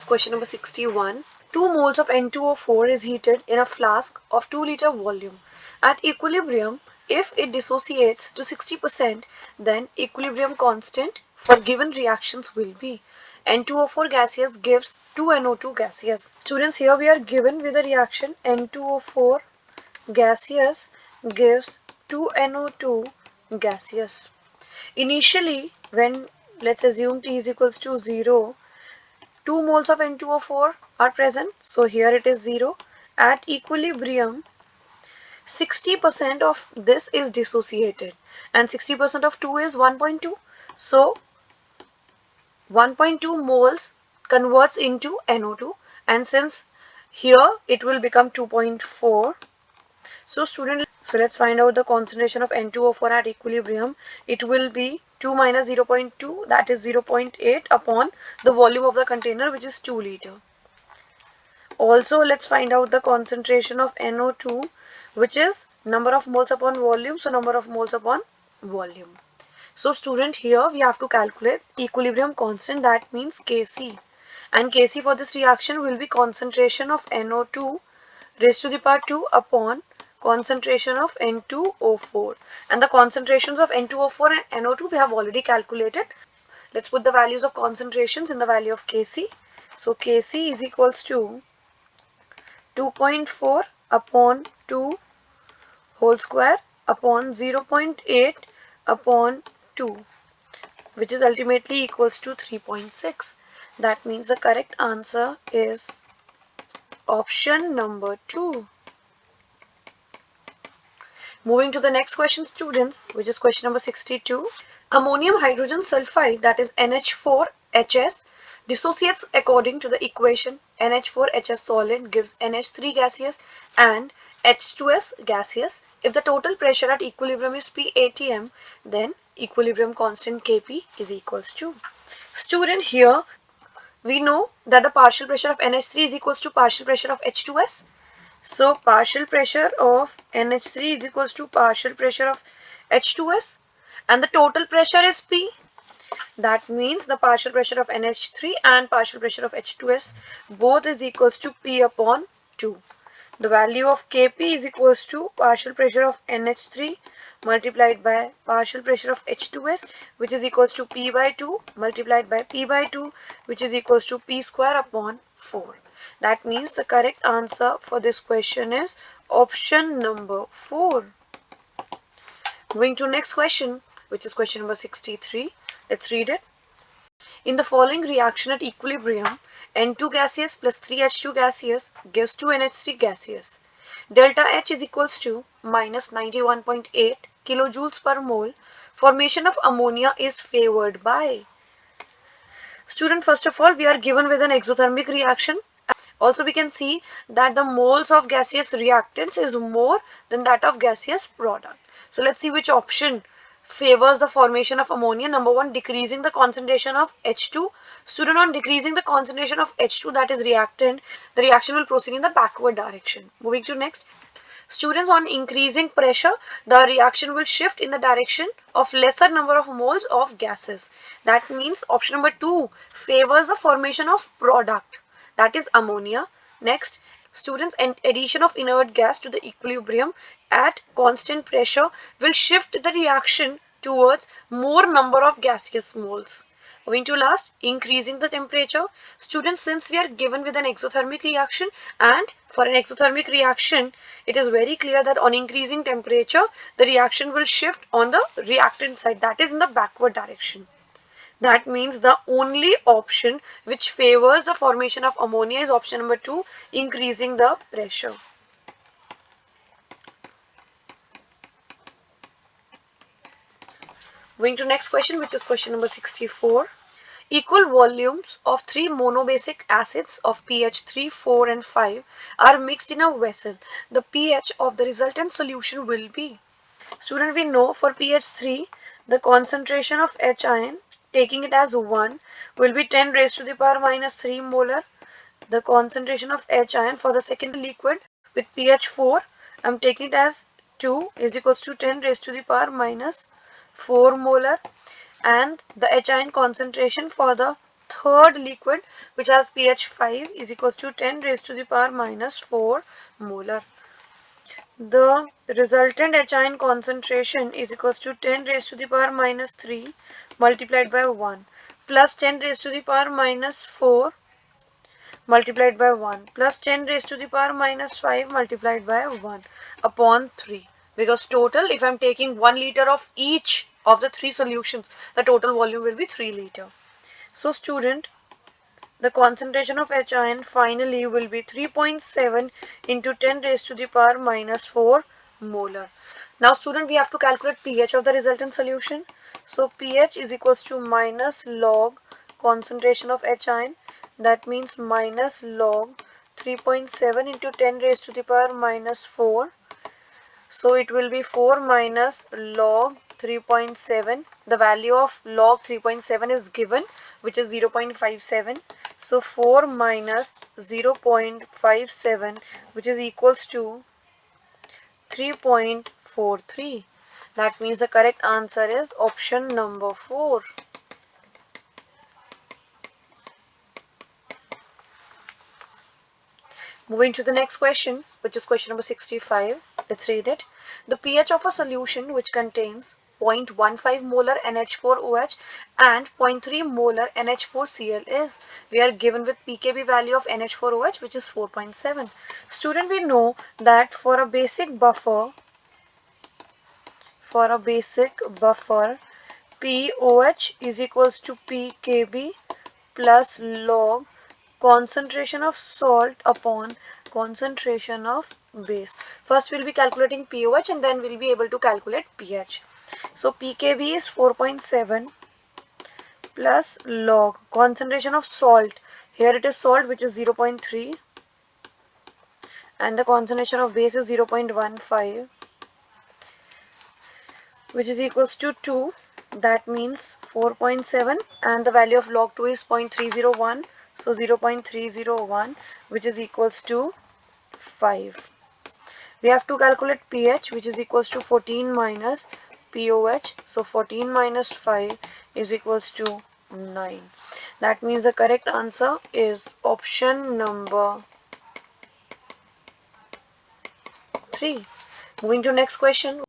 question number 61. 2 moles of N2O4 is heated in a flask of 2-liter volume. At equilibrium, if it dissociates to 60%, then equilibrium constant for given reactions will be N2O4 gaseous gives 2NO2 gaseous. Students, here we are given with a reaction N2O4 gaseous gives 2NO2 gaseous. Initially, when let's assume T is equals to 0, 2 moles of N2O4 are present. So here it is 0. At equilibrium, 60% of this is dissociated and 60% of 2 is 1.2. So 1.2 moles converts into NO2, and since here it will become 2.4. So let's find out the concentration of N2O4 at equilibrium. It will be 2 minus 0.2, that is 0.8 upon the volume of the container, which is 2 liter. Also, let's find out the concentration of NO2, which is number of moles upon volume. So number of moles upon volume. So student, here we have to calculate equilibrium constant, that means Kc. And Kc for this reaction will be concentration of NO2 raised to the power 2 upon concentration of N2O4. And the concentrations of N2O4 and NO2 we have already calculated. Let's put the values of concentrations in the value of Kc. So Kc is equals to 2.4 upon 2 whole square upon 0.8 upon 2, which is ultimately equals to 3.6. That means the correct answer is option number 2. Moving to the next question, students, which is question number 62. Ammonium hydrogen sulfide, that is NH4HS, dissociates according to the equation NH4HS solid gives NH3 gaseous and H2S gaseous. If the total pressure at equilibrium is P atm, then equilibrium constant Kp is equals to. Student, here we know that the partial pressure of NH3 is equals to partial pressure of H2S. So partial pressure of NH3 is equals to partial pressure of H2S, and the total pressure is P. That means the partial pressure of NH3 and partial pressure of H2S both is equals to P upon 2. The value of Kp is equals to partial pressure of NH3 multiplied by partial pressure of H2S, which is equals to P by 2 multiplied by P by 2, which is equals to P square upon 4. That means the correct answer for this question is option number 4. Moving to next question, which is question number 63. Let's read it. In the following reaction at equilibrium, N2 gaseous plus 3H2 gaseous gives 2NH3 gaseous. Delta H is equals to minus 91.8 kilojoules per mole. Formation of ammonia is favored by. Student, first of all, we are given with an exothermic reaction. Also, we can see that the moles of gaseous reactants is more than that of gaseous product. So let's see which option favors the formation of ammonia. Number 1, decreasing the concentration of H2. Student, on decreasing the concentration of H2, that is reactant, the reaction will proceed in the backward direction. Moving to next. Students, on increasing pressure, the reaction will shift in the direction of lesser number of moles of gases. That means option number 2 favors the formation of product, that is ammonia. Next, students, addition of inert gas to the equilibrium at constant pressure will shift the reaction towards more number of gaseous moles. Moving to last, increasing the temperature. Students, since we are given with an exothermic reaction, and for an exothermic reaction, it is very clear that on increasing temperature, the reaction will shift on the reactant side, that is in the backward direction. That means the only option which favors the formation of ammonia is option number 2, increasing the pressure. Moving to next question, which is question number 64. Equal volumes of 3 monobasic acids of pH 3, 4 and 5 are mixed in a vessel. The pH of the resultant solution will be. Student, we know for pH 3, the concentration of H ion, taking it as 1, will be 10 raised to the power minus 3 molar. The concentration of H ion for the second liquid with pH 4, I am taking it as 2, is equals to 10 raised to the power minus 4 molar. And the H ion concentration for the third liquid which has pH 5 is equals to 10 raised to the power minus 4 molar. The resultant H concentration is equals to 10 raised to the power minus 3 multiplied by 1 plus 10 raised to the power minus 4 multiplied by 1 plus 10 raised to the power minus 5 multiplied by 1 upon 3. Because total, if I'm taking 1 liter of each of the 3 solutions, the total volume will be 3 liter. So student, the concentration of H ion finally will be 3.7 into 10 raised to the power minus 4 molar. Now student, we have to calculate pH of the resultant solution. So pH is equals to minus log concentration of H ion. That means minus log 3.7 into 10 raised to the power minus 4. So it will be 4 minus log 3.7. The value of log 3.7 is given, which is 0.57. So 4 minus 0.57, which is equals to 3.43. That means the correct answer is option number 4. Moving to the next question, which is question number 65. Let's read it. The pH of a solution which contains 0.15 molar NH4OH and 0.3 molar NH4Cl is, we are given with pKb value of NH4OH, which is 4.7. Student, we know that for a basic buffer, pOH is equals to pKb plus log concentration of salt upon concentration of base. First we'll be calculating pOH and then we'll be able to calculate pH. So pKb is 4.7 plus log concentration of salt. Here it is salt, which is 0.3, and the concentration of base is 0.15, which is equals to 2. That means 4.7 and the value of log 2 is 0.301. So 0.301, which is equals to 5. We have to calculate pH, which is equals to 14 minus pOH. So 14 minus 5 is equals to 9. That means the correct answer is option number 3. Moving to next question.